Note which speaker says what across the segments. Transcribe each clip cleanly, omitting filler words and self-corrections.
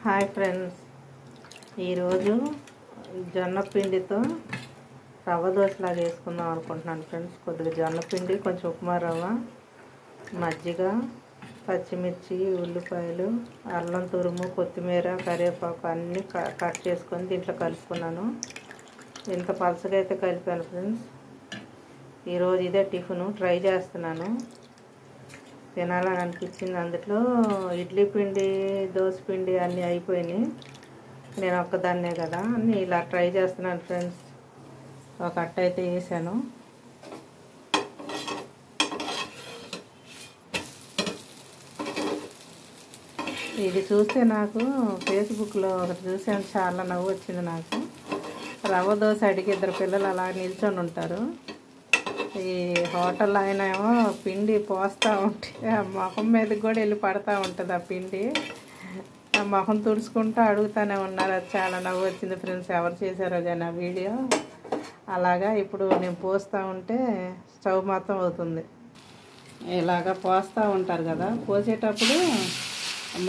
Speaker 1: Hi friends, ఈరోజు జొన్న పిండితో రవ్వ దోశలాగా వేసుకుందాం అనుకుంటున్నాను ఫ్రెండ్స్. కొద్దిగా జొన్న పిండి, కొంచెం ఉప్మా రవ్వ, మజ్జిగ, పచ్చిమిర్చి, ఉల్లిపాయలు, అల్లం తురుము, కొత్తిమీర, కరివేపాకు అన్నీ కట్ చేసుకొని దీంట్లో కలుపుకున్నాను. ఇంత పలసగా అయితే కలిపాను ఫ్రెండ్స్. ఈరోజు ఇదే టిఫిన్ ట్రై చేస్తున్నాను, తినాలని అనిపించింది. అందులో ఇడ్లీ పిండి, దోశ పిండి అన్నీ అయిపోయినాయి. నేను ఒక్కదాన్నే కదా అన్నీ ఇలా ట్రై చేస్తున్నాను ఫ్రెండ్స్. ఒక అట్ట అయితే వేసాను. ఇది చూస్తే నాకు ఫేస్బుక్లో ఒకటి చూసాను, చాలా నవ్వు వచ్చింది నాకు. రవ్వ దోశ అడిగి ఇద్దరు పిల్లలు అలా నిల్చొని ఉంటారు. ఈ హోటల్ ఆయన ఏమో పిండి పోస్తూ ఉంటే ఆ మొహం మీదకి కూడా వెళ్ళి పడుతూ ఉంటుంది ఆ పిండి. ఆ మొహం తుడుచుకుంటూ అడుగుతూనే ఉన్నారు. అది చాలా నవ్వు వచ్చింది ఫ్రెండ్స్. ఎవరు చేశారో కానీ ఆ వీడియో. అలాగా ఇప్పుడు నేను పోస్తూ ఉంటే స్టవ్ మొత్తం అవుతుంది. ఇలాగా పోస్తూ ఉంటారు కదా, పోసేటప్పుడు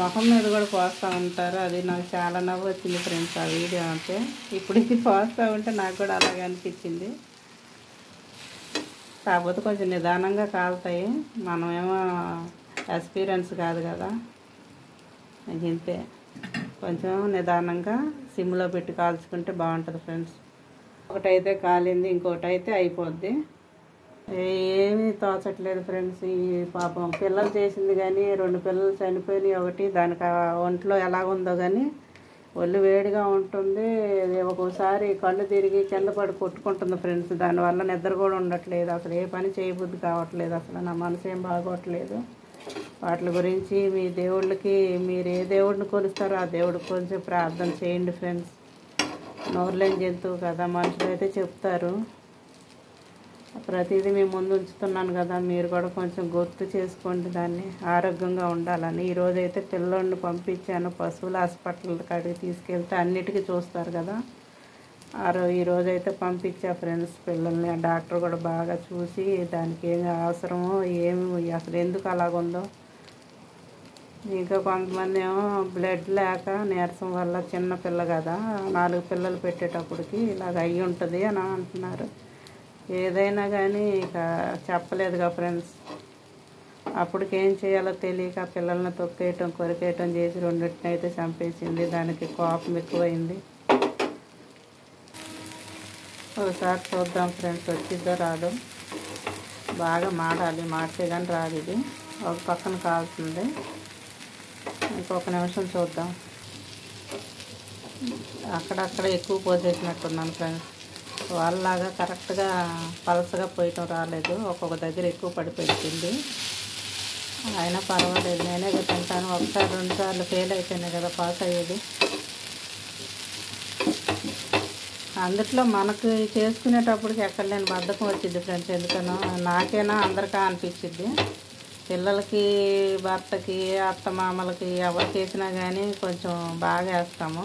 Speaker 1: మొహం మీద కూడా పోస్తూ ఉంటారు. అది నాకు చాలా నవ్వు వచ్చింది ఫ్రెండ్స్ ఆ వీడియో. అంటే ఇప్పుడు ఇది పోస్తూ ఉంటే నాకు కూడా అలాగే అనిపించింది. కాకపోతే కొంచెం నిదానంగా కాలుతాయి, మనమేమో ఎక్స్పీరియన్స్ కాదు కదా, ఇంతే. కొంచెం నిదానంగా సిమ్లో పెట్టి కాల్చుకుంటే బాగుంటుంది ఫ్రెండ్స్. ఒకటైతే కాలింది, ఇంకోటి అయితే అయిపోద్ది. ఏమీ తోచట్లేదు ఫ్రెండ్స్. ఈ పాపం పిల్లలు చేసింది కానీ 2 పిల్లలు చనిపోయినాయి. ఒకటి దానికి ఒంట్లో ఎలాగుందో కానీ ఒళ్ళు వేడిగా ఉంటుంది. ఒక్కోసారి కళ్ళు తిరిగి కింద పడి కొట్టుకుంటుంది ఫ్రెండ్స్. దానివల్ల నిద్ర కూడా ఉండట్లేదు. అసలు ఏ పని చేయబుద్ధి కావట్లేదు. అసలు నా మనసు ఏం బాగోట్లేదు. వాటి గురించి మీ దేవుళ్ళకి, మీరు ఏ దేవుడిని కొలుస్తారో ఆ దేవుడికి కొంచెం ప్రార్థన చేయండి ఫ్రెండ్స్. నోరులేని జంతువు కదా, మనుషులు అయితే చెప్తారు. ప్రతిదీ మేము ముందు ఉంచుతున్నాను కదా, మీరు కూడా కొంచెం గుర్తు చేసుకోండి దాన్ని, ఆరోగ్యంగా ఉండాలని. ఈరోజైతే పిల్లోడిని పంపించాను పశువుల హాస్పిటల్ కాడికి తీసుకెళ్తే అన్నిటికీ చూస్తారు కదా. ఈరోజైతే పంపించా ఫ్రెండ్స్ పిల్లల్ని. డాక్టర్ కూడా బాగా చూసి దానికి ఏమి అవసరమో, ఏమి అసలు ఎందుకు అలాగుందో. ఇంకా కొంతమంది ఏమో బ్లడ్ లేక నీరసం వల్ల, చిన్న పిల్ల కదా 4 పిల్లలు పెట్టేటప్పటికి ఇలాగ అయ్యి ఉంటుంది అని అంటున్నారు. ఏదైనా కానీ ఇక చెప్పలేదుగా ఫ్రెండ్స్. అప్పటికేం చేయాలో తెలియక పిల్లల్ని తొక్కేయటం, కొరికేయటం చేసి 2 అయితే చంపేసింది. దానికి కోపం ఎక్కువైంది. ఒకసారి చూద్దాం ఫ్రెండ్స్, వచ్చిద్దో రాదు. బాగా మాడాలి, మాడితే కానీ రాదు. ఇది ఒక పక్కన కాలుతుంది, ఇంకొక నిమిషం చూద్దాం. అక్కడక్కడ ఎక్కువ పోసేసినట్టున్నాను ఫ్రెండ్స్. వాళ్ళలాగా కరెక్ట్గా పలసగా పోయటం రాలేదు. ఒక్కొక్క దగ్గర ఎక్కువ పడిపోయింది. అయినా పర్వాలేదు, నేనే తింటాను. 1-2 సార్లు ఫెయిల్ అయితేనే కదా పాస్ అయ్యేది. అందుట్లో మనకు చేసుకునేటప్పటికి ఎక్కడ లేని బద్ధకం వచ్చింది ఫ్రెండ్స్. ఎందుకనో నాకేనా అందరికా అనిపించింది. పిల్లలకి, భర్తకి, అత్తమామలకి ఎవరికి వేసినా కానీ కొంచెం బాగా వేస్తాము.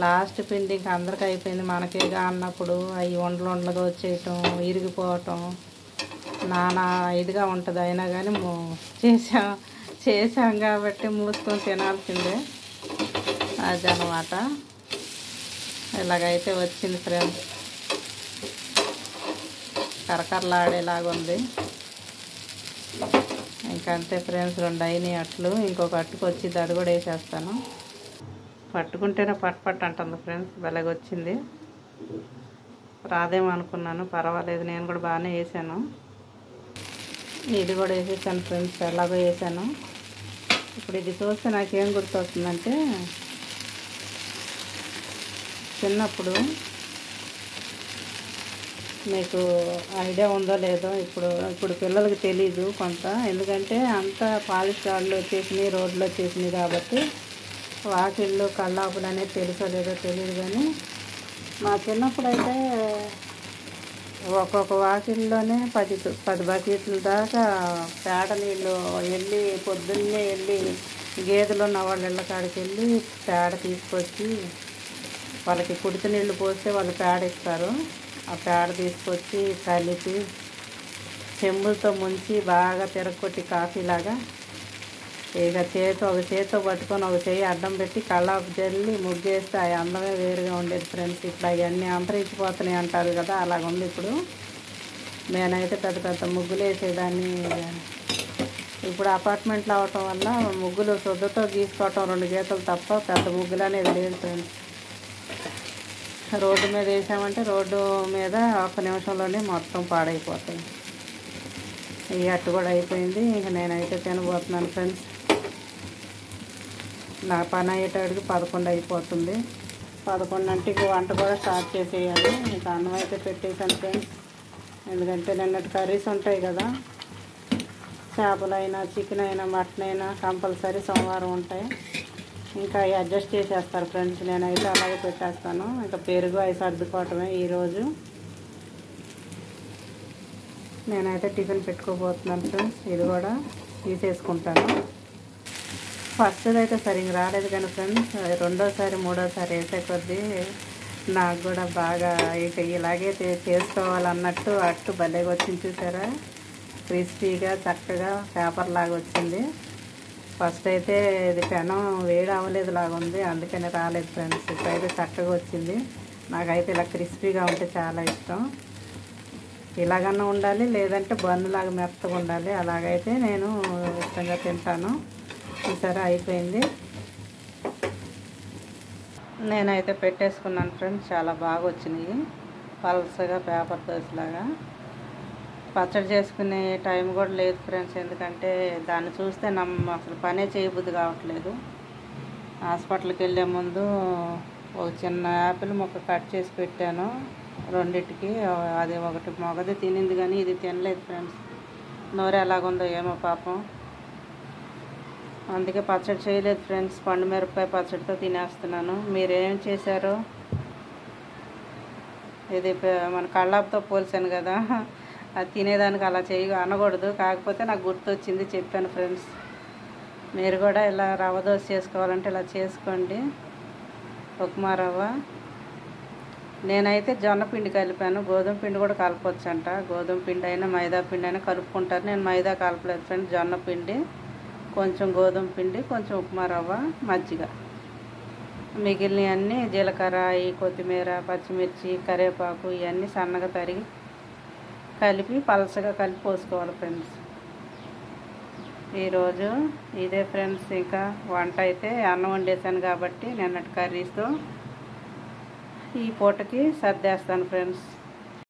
Speaker 1: లాస్ట్ పిండి ఇంకా అందరికి అయిపోయింది, మనకేగా అన్నప్పుడు అవి ఉండలుగా వచ్చేయటం, ఇరిగిపోవటం, నానా ఇదిగా ఉంటుంది. అయినా కానీ చేసాం కాబట్టి మూసుకొని తినాల్సిందే. అదనమాట. ఇలాగైతే వచ్చింది ఫ్రెండ్స్. కరకరలాడేలాగా ఉంది. ఇంకంతే ఫ్రెండ్స్, 2 అయినాయి అట్లు. ఇంకొక అట్టుకు వచ్చింది, అది కూడా వేసేస్తాను. పట్టుకుంటేనే పట్ అంటుంది ఫ్రెండ్స్. భలేగా వచ్చింది. రాదేమో అనుకున్నాను, పర్వాలేదు. నేను కూడా బాగానే వేసాను. ఇది కూడా వేసేసాను ఫ్రెండ్స్, ఎలాగో వేసాను. ఇప్పుడు ఇది చూస్తే నాకేం గుర్తొస్తుందంటే, చిన్నప్పుడు మీకు ఐడియా ఉందో లేదో, ఇప్పుడు పిల్లలకి తెలీదు కొంత. ఎందుకంటే అంతా పాలిష్ రాళ్ళు వచ్చేసినాయి, రోడ్లు వచ్చేసినాయి కాబట్టి వాకిళ్ళు, కళ్ళాపులు అనేది తెలుసో లేదో తెలియదు. కానీ మా చిన్నప్పుడు అయితే ఒక్కొక్క వాకిల్లోనే 10 బకెట్ల దాకా పేడ నీళ్ళు వెళ్ళి, పొద్దున్నే వెళ్ళి గేదెలు ఉన్న వాళ్ళ ఇళ్ళ కాడికి వెళ్ళి పేడ తీసుకొచ్చి, వాళ్ళకి కుడితి నీళ్ళు పోస్తే వాళ్ళు పేడ ఇస్తారు. ఆ పేడ తీసుకొచ్చి కలిపి చెంబులతో ముంచి బాగా తిరగొట్టి కాఫీలాగా ఇక ఒక చేతితో పట్టుకొని ఒక చేయి అడ్డం పెట్టి కళ్ళాపు జల్లి ముగ్గేస్తే అవి అందమే వేరుగా ఉండేది ఫ్రెండ్స్. ఇప్పుడు అవన్నీ అంతరించిపోతున్నాయి అంటారు కదా, అలాగుంది ఇప్పుడు. నేనైతే పెద్ద పెద్ద ముగ్గులు వేసేదాన్ని. ఇప్పుడు అపార్ట్మెంట్లు అవటం వల్ల ముగ్గులు శుద్ధతో గీసుకోవటం 2 గీతలు తప్ప పెద్ద ముగ్గులు అనేది లేదు ఫ్రెండ్స్. రోడ్డు మీద వేసామంటే రోడ్డు మీద 1 నిమిషంలోనే మొత్తం పాడైపోతాయి. ఈ అట్టు కూడా అయిపోయింది. ఇంక నేనైతే తినబోతున్నాను ఫ్రెండ్స్. నా పని అయ్యేటడికి 11 అయిపోతుంది. 11 అంటే ఇంక వంట కూడా స్టార్ట్ చేసేయాలి. ఇంకా అన్నం అయితే పెట్టేసాను ఫ్రెండ్స్. ఎందుకంటే నిన్నటి కర్రీస్ ఉంటాయి కదా, చేపలైనా చికెన్ అయినా మటన్ అయినా కంపల్సరీ సోమవారం ఉంటాయి. ఇంకా అవి అడ్జస్ట్ చేసేస్తారు ఫ్రెండ్స్. నేనైతే అలాగే పెట్టేస్తాను. ఇంకా పెరుగు అవి సర్దుకోవటమే ఈరోజు. నేనైతే టిఫిన్ పెట్టుకోబోతున్నాను ఫ్రెండ్స్. ఇది కూడా తీసేసుకుంటాను. ఫస్ట్ అయితే సరిగ్గా రాలేదు కానీ ఫ్రెండ్స్, రెండోసారి మూడోసారి వేసే కొద్దీ నాకు కూడా బాగా ఇక ఇలాగే చేసుకోవాలన్నట్టు అట్టు భలేగా వచ్చింది చూసారా. క్రిస్పీగా చక్కగా పేపర్ లాగా వచ్చింది. ఫస్ట్ అయితే ఇది పెనం వేడి అవ్వలేదు లాగా ఉంది, అందుకని రాలేదు ఫ్రెండ్స్. ఇప్పుడైతే చక్కగా వచ్చింది. నాకైతే ఇలా క్రిస్పీగా ఉంటే చాలా ఇష్టం. ఇలాగన్నా ఉండాలి, లేదంటే బందులాగా మెత్తగా ఉండాలి. అలాగైతే నేను ఇష్టంగా తింటాను. చూసారా అయిపోయింది. నేనైతే పెట్టేసుకున్నాను ఫ్రెండ్స్. చాలా బాగా వచ్చినాయి, పల్సగా పేపర్ దోశలాగా. పచ్చడి చేసుకునే టైం కూడా లేదు ఫ్రెండ్స్, ఎందుకంటే దాన్ని చూస్తే అసలు పనే చేయబుద్ధి కావట్లేదు. హాస్పిటల్కి వెళ్ళే ముందు ఒక చిన్న యాపిల్ ముక్క కట్ చేసి పెట్టాను రెండిటికి. అది ఒకటి మొగది తినింది కానీ ఇది తినలేదు ఫ్రెండ్స్. నోరు ఎలాగుందో ఏమో పాపం. అందుకే పచ్చడి చేయలేదు ఫ్రెండ్స్. పండు మిరపకాయ పచ్చడితో తినేస్తున్నాను. మీరేం చేశారో? ఇది మన కళ్ళాపుతో పోల్చాను కదా, అది తినేదానికి అలా అనకూడదు. కాకపోతే నాకు గుర్తొచ్చింది, చెప్పాను ఫ్రెండ్స్. మీరు కూడా ఇలా రవ్వ దోశ చేసుకోవాలంటే ఇలా చేసుకోండి. ఉప్మా రవ్వ. నేనైతే జొన్న పిండి కలిపాను. గోధుమ పిండి కూడా కలపొచ్చంట. గోధుమ పిండి అయినా మైదా పిండి అయినా కలుపుకుంటారు. నేను మైదా కలపలేదు ఫ్రెండ్స్. జొన్న పిండి, కొంచెం గోధుమ పిండి, కొంచెం ఉప్మా రవ్వ, మజ్జిగ. మిగిలినవన్నీ జీలకర్ర, ఈ కొత్తిమీర, పచ్చిమిర్చి, కరివేపాకు ఇవన్నీ సన్నగా తరిగి కలిపి పలసగా కలిపి పోసుకోవాలి ఫ్రెండ్స్. ఈరోజు ఇదే ఫ్రెండ్స్. ఇంకా వంట అయితే అన్నం వండేసాను కాబట్టి నిన్నటి కర్రీస్తో ఈ పూటకి సర్దేస్తాను ఫ్రెండ్స్.